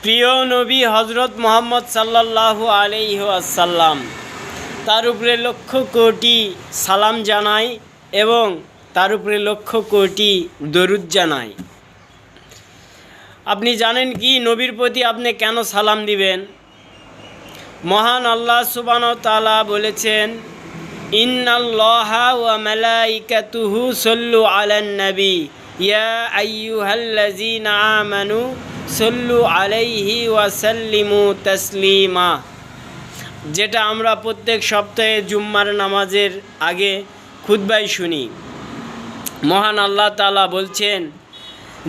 প্রিয় নবী হজরত মুহাম্মদ সাল্লাল্লাহু আলাইহি ওয়াসাল্লাম, তার উপরে লক্ষ কোটি সালাম জানাই এবং তার উপরে লক্ষ কোটি দরুদ জানাই। আপনি জানেন কি নবীর প্রতি আপনি কেন সালাম দিবেন? মহান আল্লাহ সুবহানাহু ওয়া তাআলা বলেছেন, ইন্নাল্লাহা ওয়া মালাইকাতুহু সাল্লু আলান নবী ইয়া আইয়ুহাল্লাযীনা আমানু সাল্লু আলাইহি ওয়া সাল্লিমু তাসলিমা, যেটা আমরা প্রত্যেক সপ্তাহে জুম্মার নামাজের আগে খুতবায় শুনি। মহান আল্লাহ তাআলা বলছেন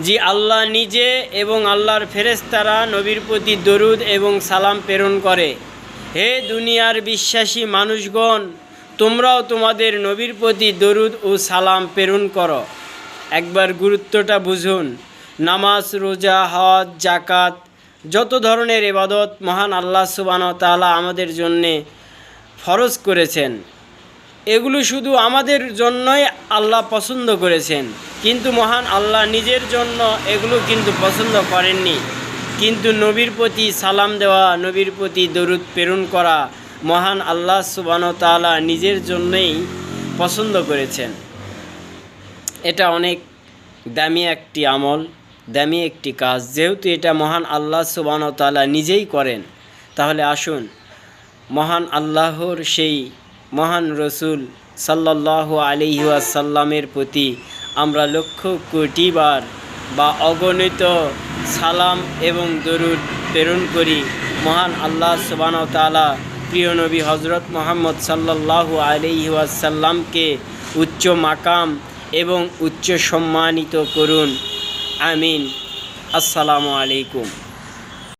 যে আল্লাহ নিজে এবং আল্লাহর ফেরেশতারা নবীর প্রতি দরুদ এবং সালাম প্রেরণ করে। হে দুনিয়ার বিশ্বাসী মানুষগণ, তোমরাও তোমাদের নবীর প্রতি দরুদ ও সালাম প্রেরণ করো। একবার গুরুত্বটা বুঝুন। নামাজ, রোজা, হজ, জাকাত, যত ধরনের ইবাদত মহান আল্লাহ সুবহানাহু ওয়া তাআলা আমাদের জন্যে ফরজ করেছেন, এগুলো শুধু আমাদের জন্যই আল্লাহ পছন্দ করেছেন, কিন্তু মহান আল্লাহ নিজের জন্য এগুলো কিন্তু পছন্দ করেননি। কিন্তু নবীর প্রতি সালাম দেওয়া, নবীর প্রতি দরুদ প্রেরণ করা মহান আল্লাহ সুবহানাহু ওয়া তাআলা নিজের জন্যই পছন্দ করেছেন। এটা অনেক দামি একটি আমল, দামি একটি কাজ। যেহেতু এটা মহান আল্লাহ সুবহানাহু ওয়া তাআলা নিজেই করেন, তাহলে আসুন মহান আল্লাহর সেই মহান রসুল সাল্লাল্লাহু আলাইহি ওয়াসাল্লামের প্রতি আমরা লক্ষ কোটিবার বা অগণিত সালাম এবং দরুদ প্রেরণ করি। মহান আল্লাহ সুবহানাহু ওয়া তাআলা প্রিয় নবী হজরত মুহাম্মদ সাল্লাল্লাহু আলাইহি ওয়াসাল্লামকে উচ্চ মাকাম এবং উচ্চ সম্মানিত করুন। আমিন। আসসালামু আলাইকুম।